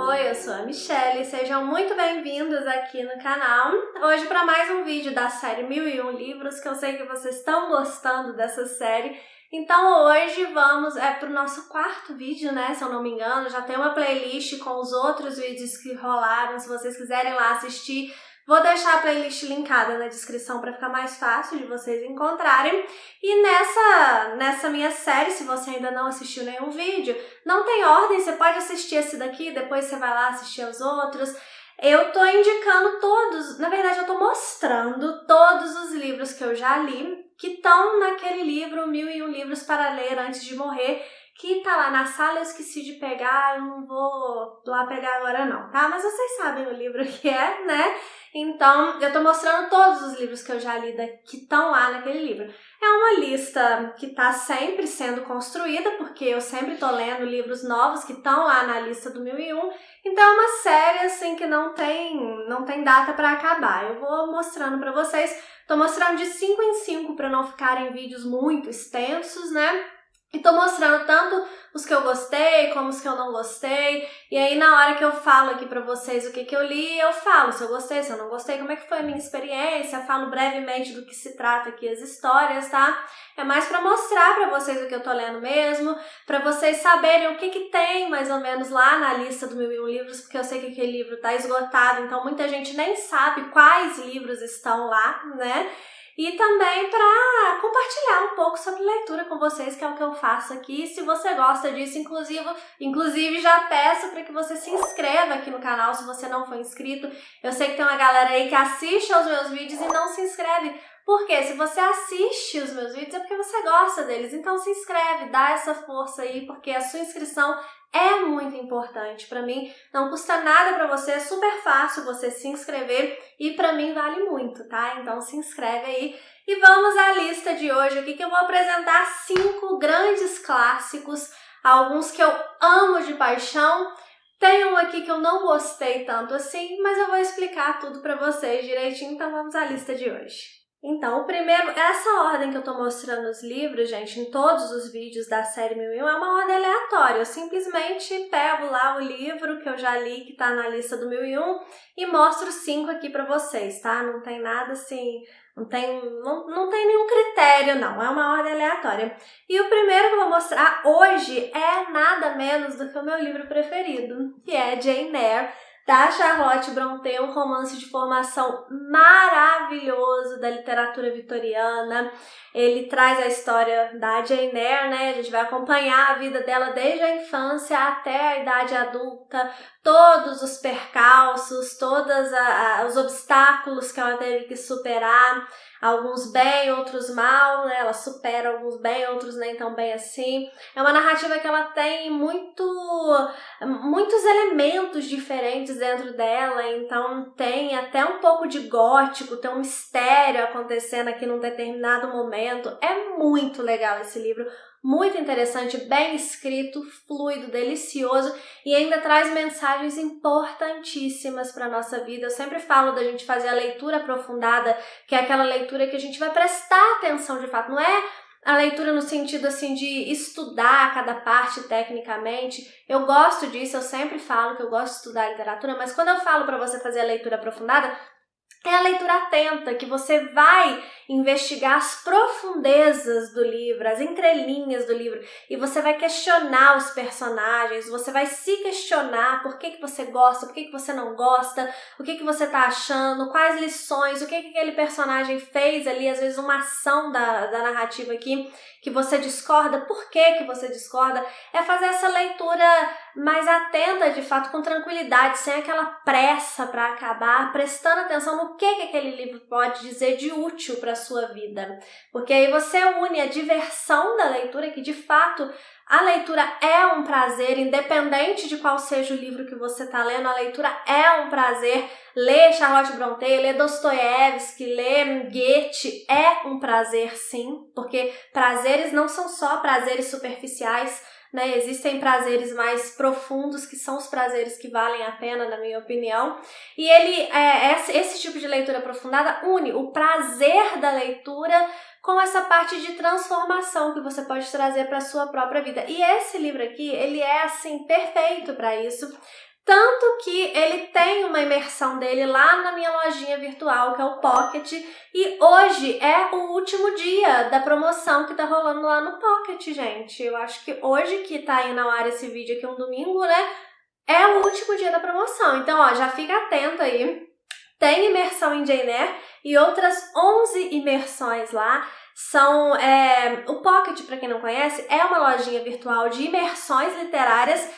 Oi, eu sou a Michelle, sejam muito bem-vindos aqui no canal. Hoje para mais um vídeo da série 1001 Livros, que eu sei que vocês estão gostando dessa série. Então hoje vamos para o nosso quarto vídeo, né, se eu não me engano. Já tem uma playlist com os outros vídeos que rolaram, se vocês quiserem lá assistir. Vou deixar a playlist linkada na descrição para ficar mais fácil de vocês encontrarem. E nessa minha série, se você ainda não assistiu nenhum vídeo, não tem ordem, você pode assistir esse daqui, depois você vai lá assistir os outros. Eu tô indicando todos, na verdade eu tô mostrando todos os livros que eu já li, que estão naquele livro 1001 Livros para Ler Antes de Morrer, que tá lá na sala. Eu esqueci de pegar, eu não vou lá pegar agora não, tá? Mas vocês sabem o livro que é, né? Então, eu tô mostrando todos os livros que eu já li que estão lá naquele livro. É uma lista que tá sempre sendo construída, porque eu sempre tô lendo livros novos que estão lá na lista do 1001. Então, é uma série, assim, que não tem data pra acabar. Eu vou mostrando pra vocês. Tô mostrando de 5 em 5 pra não ficarem vídeos muito extensos, né? E tô mostrando tanto os que eu gostei, como os que eu não gostei. E aí, na hora que eu falo aqui pra vocês o que eu li, eu falo se eu gostei, se eu não gostei, como é que foi a minha experiência, falo brevemente do que se trata aqui as histórias, tá? É mais pra mostrar pra vocês o que eu tô lendo mesmo, pra vocês saberem o que tem, mais ou menos, lá na lista do 1001 Livros, porque eu sei que aquele livro tá esgotado, então muita gente nem sabe quais livros estão lá, né? E também para compartilhar um pouco sobre leitura com vocês, que é o que eu faço aqui. Se você gosta disso, inclusive já peço para que você se inscreva aqui no canal se você não for inscrito. Eu sei que tem uma galera aí que assiste aos meus vídeos e não se inscreve. Porque se você assiste os meus vídeos é porque você gosta deles. Então se inscreve, dá essa força aí, porque a sua inscrição é muito importante para mim. Não custa nada para você, é super fácil você se inscrever e para mim vale muito, tá? Então se inscreve aí. E vamos à lista de hoje aqui, que eu vou apresentar 5 grandes clássicos, alguns que eu amo de paixão. Tem um aqui que eu não gostei tanto assim, mas eu vou explicar tudo para vocês direitinho, então vamos à lista de hoje. Então, o primeiro, essa ordem que eu tô mostrando os livros, gente, em todos os vídeos da série 1001, é uma ordem aleatória. Eu simplesmente pego lá o livro que eu já li, que tá na lista do 1001, e mostro 5 aqui pra vocês, tá? Não tem nada assim, não tem nenhum critério, não. É uma ordem aleatória. E o primeiro que eu vou mostrar hoje é nada menos do que o meu livro preferido, que é Jane Eyre, da Charlotte Brontë, um romance de formação maravilhoso da literatura vitoriana. Ele traz a história da Jane Eyre, né? A gente vai acompanhar a vida dela desde a infância até a idade adulta, todos os percalços, todos os obstáculos que ela teve que superar, alguns bem, outros mal, né? Ela supera alguns bem, outros nem tão bem assim. É uma narrativa que ela tem muitos elementos diferentes dentro dela, então tem até um pouco de gótico, tem um mistério acontecendo aqui num determinado momento. É muito legal esse livro, muito interessante, bem escrito, fluido, delicioso e ainda traz mensagens importantíssimas para a nossa vida. Eu sempre falo da gente fazer a leitura aprofundada, que é aquela leitura que a gente vai prestar atenção de fato, não é a leitura no sentido assim de estudar cada parte tecnicamente. Eu gosto disso, eu sempre falo que eu gosto de estudar literatura, mas quando eu falo para você fazer a leitura aprofundada, é a leitura atenta, que você vai investigar as profundezas do livro, as entrelinhas do livro, e você vai questionar os personagens, você vai se questionar por que você gosta, por que você não gosta, o que você está achando, quais lições, o que aquele personagem fez ali, às vezes uma ação da narrativa aqui que você discorda, por que você discorda. É fazer essa leitura mais atenta, de fato, com tranquilidade, sem aquela pressa para acabar, prestando atenção no que aquele livro pode dizer de útil para a sua vida. Porque aí você une a diversão da leitura, que de fato a leitura é um prazer, independente de qual seja o livro que você está lendo, a leitura é um prazer. Ler Charlotte Brontë, ler Dostoiévski, ler Goethe é um prazer, sim, porque prazeres não são só prazeres superficiais, né? Existem prazeres mais profundos, que são os prazeres que valem a pena, na minha opinião. E esse tipo de leitura aprofundada une o prazer da leitura com essa parte de transformação que você pode trazer para a sua própria vida. E esse livro aqui, ele é assim perfeito para isso. Tanto que ele tem uma imersão dele lá na minha lojinha virtual, que é o Pocket, e hoje é o último dia da promoção que tá rolando lá no Pocket, gente. Eu acho que hoje que tá aí na área esse vídeo aqui, um domingo, né, é o último dia da promoção. Então, ó, já fica atento aí. Tem imersão em Jane Eyre e outras 11 imersões lá. São, o Pocket, para quem não conhece, é uma lojinha virtual de imersões literárias,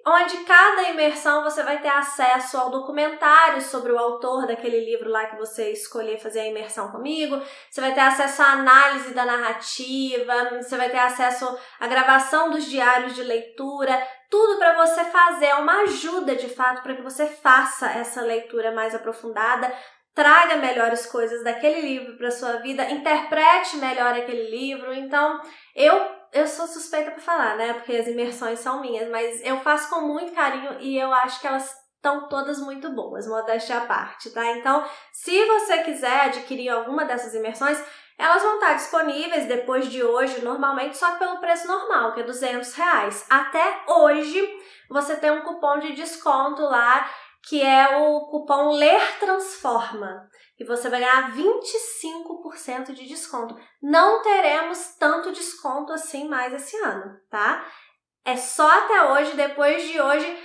onde cada imersão você vai ter acesso ao documentário sobre o autor daquele livro lá que você escolher fazer a imersão comigo, você vai ter acesso à análise da narrativa, você vai ter acesso à gravação dos diários de leitura, tudo para você fazer, uma ajuda de fato para que você faça essa leitura mais aprofundada, traga melhores coisas daquele livro para sua vida, interprete melhor aquele livro. Então, eu sou suspeita para falar, né? Porque as imersões são minhas, mas eu faço com muito carinho e eu acho que elas estão todas muito boas, modéstia à parte, tá? Então, se você quiser adquirir alguma dessas imersões, elas vão estar disponíveis depois de hoje, normalmente, só pelo preço normal, que é R$200. Até hoje, você tem um cupom de desconto lá, que é o cupom LER TRANSFORMA, e você vai ganhar 25% de desconto. Não teremos tanto desconto assim mais esse ano, tá? É só até hoje, depois de hoje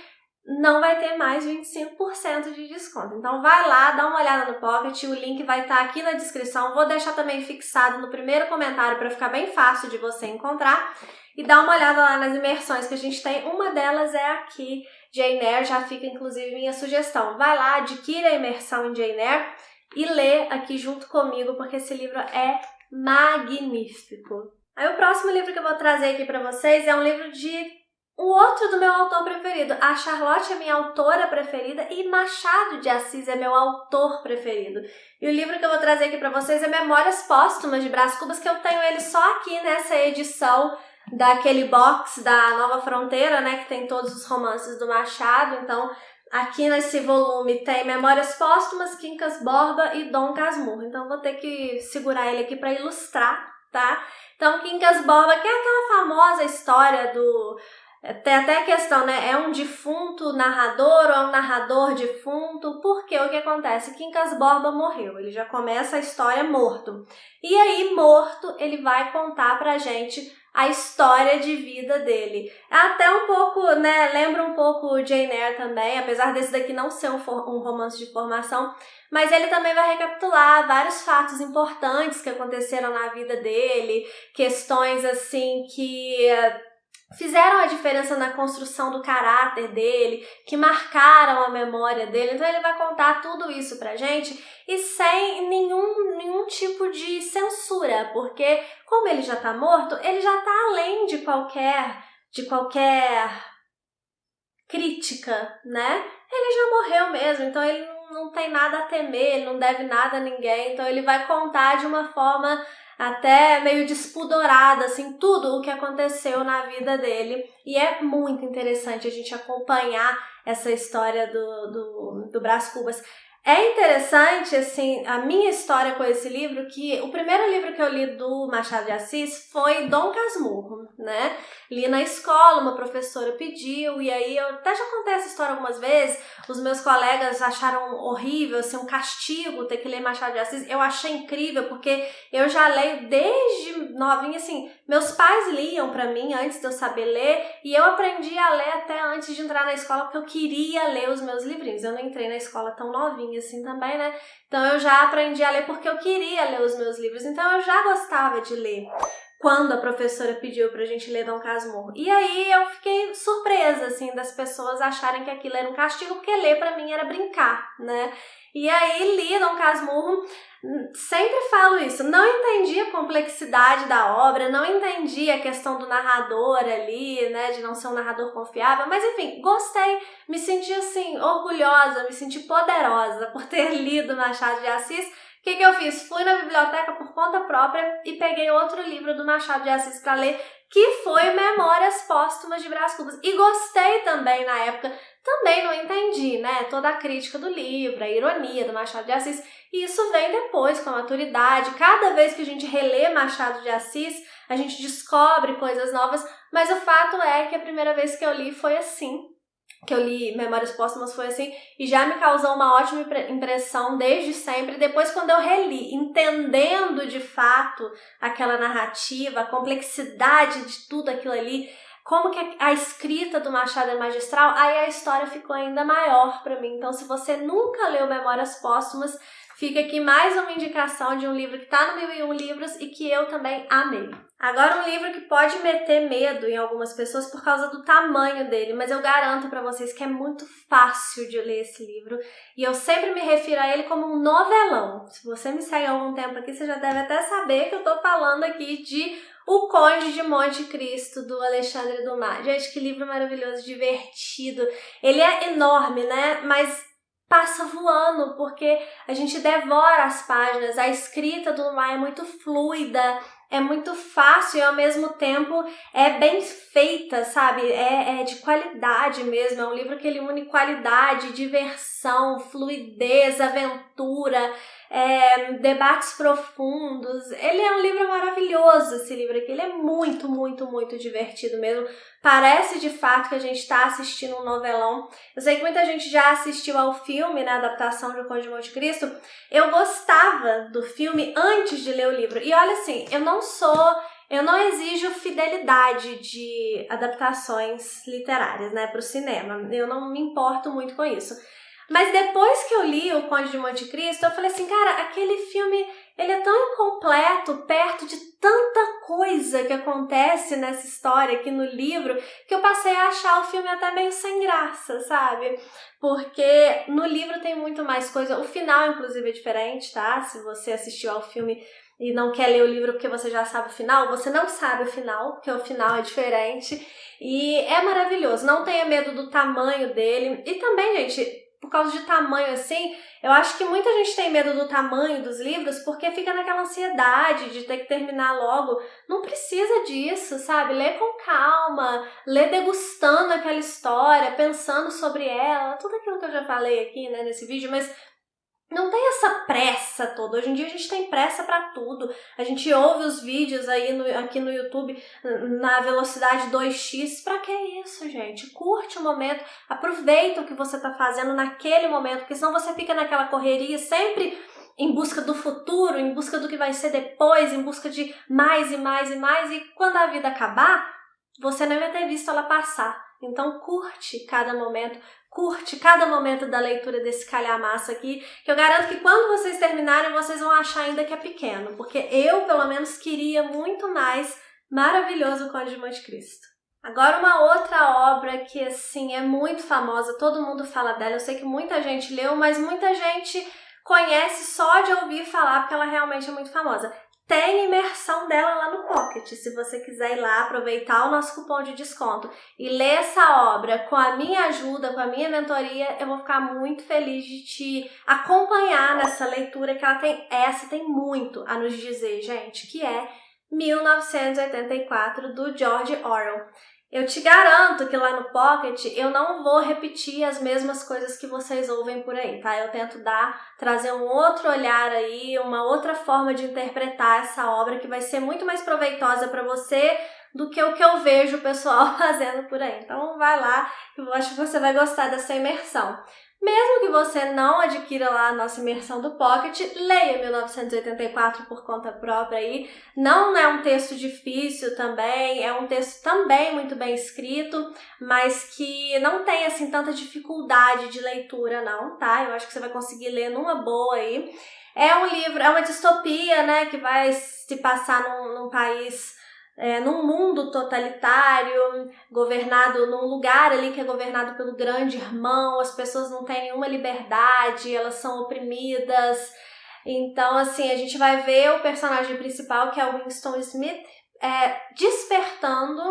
não vai ter mais 25% de desconto. Então vai lá, dá uma olhada no Pocket, o link vai estar aqui na descrição, vou deixar também fixado no primeiro comentário para ficar bem fácil de você encontrar. E dá uma olhada lá nas imersões que a gente tem, uma delas é aqui, Jane Eyre, já fica inclusive minha sugestão. Vai lá, adquira a imersão em Jane Eyre e lê aqui junto comigo, porque esse livro é magnífico. Aí o próximo livro que eu vou trazer aqui para vocês é um livro de o outro do meu autor preferido. A Charlotte é minha autora preferida e Machado de Assis é meu autor preferido. E o livro que eu vou trazer aqui para vocês é Memórias Póstumas de Brás Cubas, que eu tenho ele só aqui nessa edição daquele box da Nova Fronteira, né, que tem todos os romances do Machado. Então, aqui nesse volume tem Memórias Póstumas, Quincas Borba e Dom Casmurro. Então, vou ter que segurar ele aqui para ilustrar, tá? Então, Quincas Borba, que é aquela famosa história do... Tem até a questão, né? É um defunto narrador ou é um narrador defunto? Porque o que acontece? Quincas Borba morreu, ele já começa a história morto. E aí, morto, ele vai contar pra gente a história de vida dele. Até um pouco, né? Lembra um pouco Jane Eyre também, apesar desse daqui não ser um romance de formação, mas ele também vai recapitular vários fatos importantes que aconteceram na vida dele, questões assim que fizeram a diferença na construção do caráter dele, que marcaram a memória dele. Então ele vai contar tudo isso pra gente e sem nenhum tipo de censura, porque como ele já tá morto, ele já tá além de qualquer crítica, né? Ele já morreu mesmo, então ele não tem nada a temer, ele não deve nada a ninguém, então ele vai contar de uma forma até meio despudorada, assim, tudo o que aconteceu na vida dele. E é muito interessante a gente acompanhar essa história do Brás Cubas. É interessante, assim, a minha história com esse livro, que o primeiro livro que eu li do Machado de Assis foi Dom Casmurro, né? Li na escola, uma professora pediu, e aí eu até já contei essa história algumas vezes, os meus colegas acharam horrível, assim, um castigo ter que ler Machado de Assis. Eu achei incrível, porque eu já leio desde novinha, assim, meus pais liam pra mim antes de eu saber ler, e eu aprendi a ler até antes de entrar na escola, porque eu queria ler os meus livrinhos. Eu não entrei na escola tão novinha assim também, né? Então eu já aprendi a ler porque eu queria ler os meus livros, então eu já gostava de ler quando a professora pediu pra gente ler Dom Casmurro. E aí eu fiquei surpresa, assim, das pessoas acharem que aquilo era um castigo, porque ler pra mim era brincar, né? E aí li Dom Casmurro, sempre falo isso, não entendi a complexidade da obra, não entendi a questão do narrador ali, né, de não ser um narrador confiável, mas enfim, gostei, me senti assim, orgulhosa, me senti poderosa por ter lido Machado de Assis. O que eu fiz? Fui na biblioteca por conta própria e peguei outro livro do Machado de Assis para ler, que foi Memórias Póstumas de Brás Cubas. E gostei também na época, também não entendi, né, toda a crítica do livro, a ironia do Machado de Assis, e isso vem depois com a maturidade. Cada vez que a gente relê Machado de Assis, a gente descobre coisas novas, mas o fato é que a primeira vez que eu li foi assim. que eu li Memórias Póstumas foi assim, e já me causou uma ótima impressão desde sempre. Depois, quando eu reli, entendendo de fato aquela narrativa, a complexidade de tudo aquilo ali, como que a escrita do Machado é magistral, aí a história ficou ainda maior para mim. Então, se você nunca leu Memórias Póstumas, fica aqui mais uma indicação de um livro que está no 1001 Livros e que eu também amei. Agora, um livro que pode meter medo em algumas pessoas por causa do tamanho dele, mas eu garanto para vocês que é muito fácil de ler esse livro e eu sempre me refiro a ele como um novelão. Se você me segue há algum tempo aqui, você já deve até saber que eu estou falando aqui de O Conde de Monte Cristo, do Alexandre Dumas. Gente, que livro maravilhoso, divertido. Ele é enorme, né? Mas passa voando, porque a gente devora as páginas. A escrita do Dumas é muito fluida, é muito fácil e ao mesmo tempo é bem feita, sabe? É de qualidade mesmo. É um livro que ele une qualidade, diversão, fluidez, aventura, debates profundos. Ele é um livro maravilhoso, esse livro aqui. Ele é muito, muito, muito divertido mesmo. Parece de fato que a gente está assistindo um novelão. Eu sei que muita gente já assistiu ao filme, né, a adaptação de O Conde de Monte Cristo. Eu gostava do filme antes de ler o livro. E olha assim, eu não exijo fidelidade de adaptações literárias, né, para o cinema. Eu não me importo muito com isso. Mas depois que eu li O Conde de Monte Cristo, eu falei assim, cara, aquele filme, ele é tão incompleto, perto de tanta coisa que acontece nessa história aqui no livro, que eu passei a achar o filme até meio sem graça, sabe? Porque no livro tem muito mais coisa. O final, inclusive, é diferente, tá? Se você assistiu ao filme e não quer ler o livro porque você já sabe o final, você não sabe o final, porque o final é diferente. E é maravilhoso. Não tenha medo do tamanho dele. E também, gente, por causa de tamanho assim, eu acho que muita gente tem medo do tamanho dos livros porque fica naquela ansiedade de ter que terminar logo. Não precisa disso, sabe? Lê com calma, lê degustando aquela história, pensando sobre ela, tudo aquilo que eu já falei aqui, né, nesse vídeo, mas não tem essa pressa toda. Hoje em dia a gente tem pressa pra tudo. A gente ouve os vídeos aí aqui no YouTube na velocidade 2x. Pra que isso, gente? Curte o momento, aproveita o que você tá fazendo naquele momento, porque senão você fica naquela correria sempre em busca do futuro, em busca do que vai ser depois, em busca de mais e mais e mais, e quando a vida acabar, você não vai ter visto ela passar. Então curte cada momento da leitura desse calhamaço aqui, que eu garanto que quando vocês terminarem, vocês vão achar ainda que é pequeno, porque eu, pelo menos, queria muito mais. Maravilhoso O Conde de Monte Cristo. Agora uma outra obra que, assim, é muito famosa, todo mundo fala dela, eu sei que muita gente leu, mas muita gente conhece só de ouvir falar, porque ela realmente é muito famosa. Tem imersão dela lá no Pocket, se você quiser ir lá aproveitar o nosso cupom de desconto e ler essa obra com a minha ajuda, com a minha mentoria, eu vou ficar muito feliz de te acompanhar nessa leitura, que ela tem muito a nos dizer, gente, que é 1984, do George Orwell. Eu te garanto que lá no Pocket eu não vou repetir as mesmas coisas que vocês ouvem por aí, tá? Eu tento trazer um outro olhar aí, uma outra forma de interpretar essa obra que vai ser muito mais proveitosa para você do que o que eu vejo o pessoal fazendo por aí. Então vai lá, que eu acho que você vai gostar dessa imersão. Mesmo que você não adquira lá a nossa imersão do Pocket, leia 1984 por conta própria aí. Não é um texto difícil também, é um texto também muito bem escrito, mas que não tem assim tanta dificuldade de leitura não, tá? Eu acho que você vai conseguir ler numa boa aí. É um livro, é uma distopia, né, que vai se passar num país, num mundo totalitário, governado num lugar ali que é governado pelo grande irmão, as pessoas não têm nenhuma liberdade, elas são oprimidas. Então, assim, a gente vai ver o personagem principal, que é o Winston Smith, despertando,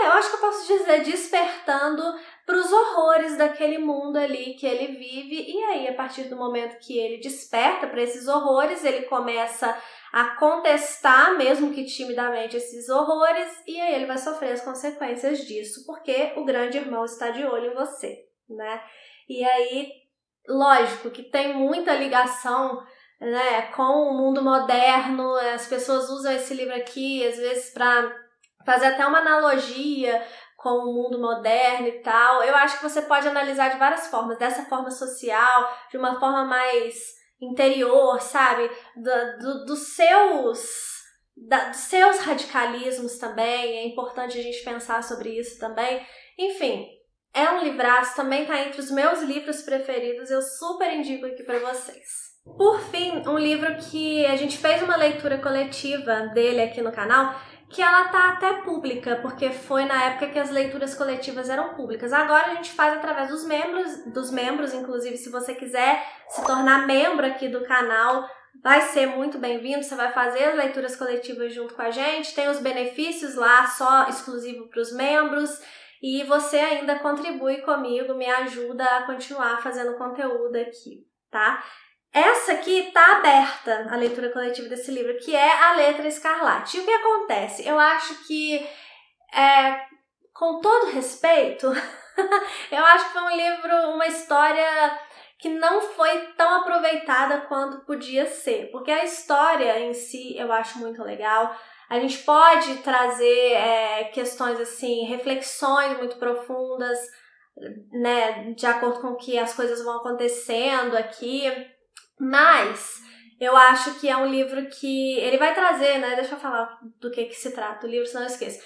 eu acho que eu posso dizer despertando para os horrores daquele mundo ali que ele vive, e aí a partir do momento que ele desperta para esses horrores, ele começa a contestar, mesmo que timidamente, esses horrores, e aí ele vai sofrer as consequências disso, porque o grande irmão está de olho em você, né? E aí, lógico que tem muita ligação, né, com o mundo moderno, as pessoas usam esse livro aqui, às vezes, para fazer até uma analogia com o mundo moderno e tal. Eu acho que você pode analisar de várias formas, dessa forma social, de uma forma mais interior, sabe? Dos seus radicalismos também, é importante a gente pensar sobre isso também. Enfim, é um livraço, também tá entre os meus livros preferidos, eu super indico aqui pra vocês. Por fim, um livro que a gente fez uma leitura coletiva dele aqui no canal, que ela tá até pública, porque foi na época que as leituras coletivas eram públicas. Agora a gente faz através dos membros, inclusive se você quiser se tornar membro aqui do canal, vai ser muito bem-vindo, você vai fazer as leituras coletivas junto com a gente, tem os benefícios lá, só exclusivo para os membros, e você ainda contribui comigo, me ajuda a continuar fazendo conteúdo aqui, tá? Essa aqui tá aberta, a leitura coletiva desse livro, que é A Letra Escarlate. E o que acontece? Eu acho que, com todo respeito, eu acho que foi um livro, uma história que não foi tão aproveitada quanto podia ser. Porque a história em si eu acho muito legal. A gente pode trazer questões assim, reflexões muito profundas, né, de acordo com que as coisas vão acontecendo aqui. Mas eu acho que é um livro que ele vai trazer, né? Deixa eu falar do que se trata o livro, senão eu esqueço.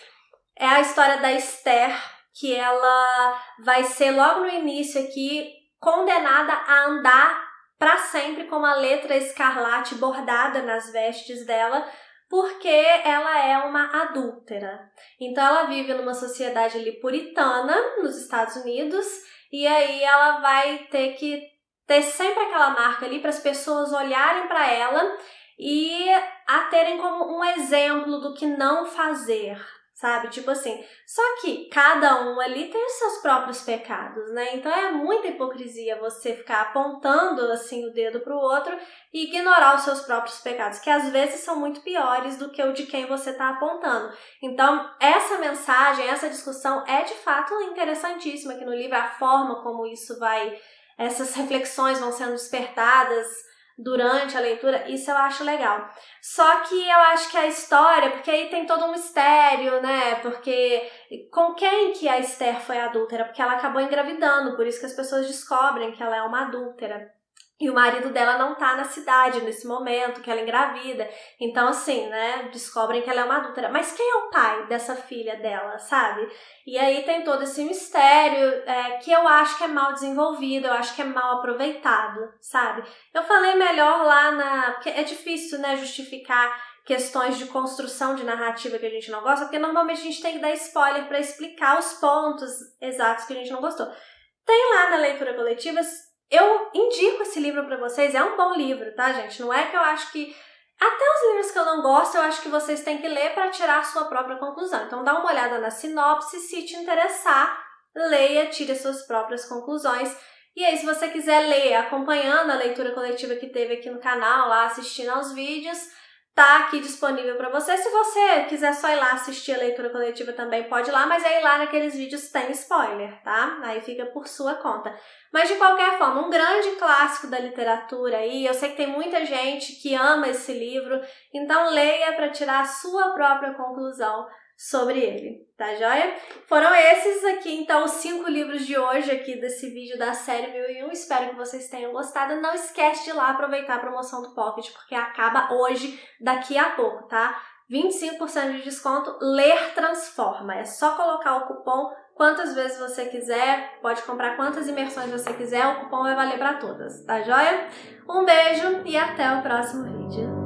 É a história da Esther, que ela vai ser logo no início aqui condenada a andar para sempre com uma letra escarlate bordada nas vestes dela, porque ela é uma adúltera. Então ela vive numa sociedade ali puritana nos Estados Unidos, e aí ela vai ter que ter sempre aquela marca ali para as pessoas olharem para ela e a terem como um exemplo do que não fazer, sabe? Tipo assim, só que cada um ali tem os seus próprios pecados, né? Então é muita hipocrisia você ficar apontando assim o dedo pro outro e ignorar os seus próprios pecados, que às vezes são muito piores do que o de quem você tá apontando. Então, essa mensagem, essa discussão é de fato interessantíssima aqui no livro, a forma como isso essas reflexões vão sendo despertadas durante a leitura, isso eu acho legal. Só que eu acho que a história, porque aí tem todo um mistério, né? Porque com quem que a Esther foi adúltera? Porque ela acabou engravidando, por isso que as pessoas descobrem que ela é uma adúltera. E o marido dela não tá na cidade nesse momento, que ela engravida. Então, assim, né, descobrem que ela é uma adúltera. Mas quem é o pai dessa filha dela, sabe? E aí tem todo esse mistério que eu acho que é mal desenvolvido, eu acho que é mal aproveitado, sabe? Eu falei melhor lá porque é difícil, né, justificar questões de construção de narrativa que a gente não gosta, porque normalmente a gente tem que dar spoiler para explicar os pontos exatos que a gente não gostou. Tem lá na leitura coletiva. Eu indico esse livro pra vocês, é um bom livro, tá, gente? Não é que eu acho que... Até os livros que eu não gosto, eu acho que vocês têm que ler para tirar a sua própria conclusão. Então dá uma olhada na sinopse, se te interessar, leia, tire as suas próprias conclusões. E aí, se você quiser ler acompanhando a leitura coletiva que teve aqui no canal, lá assistindo aos vídeos, tá aqui disponível para você. Se você quiser só ir lá assistir a leitura coletiva também pode ir lá, mas aí lá naqueles vídeos tem spoiler, tá? Aí fica por sua conta. Mas de qualquer forma, um grande clássico da literatura aí, eu sei que tem muita gente que ama esse livro, então leia para tirar a sua própria conclusão sobre ele, tá joia? Foram esses aqui, então, os 5 livros de hoje aqui desse vídeo da série 1001. Espero que vocês tenham gostado. Não esquece de ir lá aproveitar a promoção do Pocket, porque acaba hoje, daqui a pouco, tá? 25% de desconto, Ler Transforma. É só colocar o cupom quantas vezes você quiser, pode comprar quantas imersões você quiser, o cupom vai valer para todas, tá joia? Um beijo e até o próximo vídeo.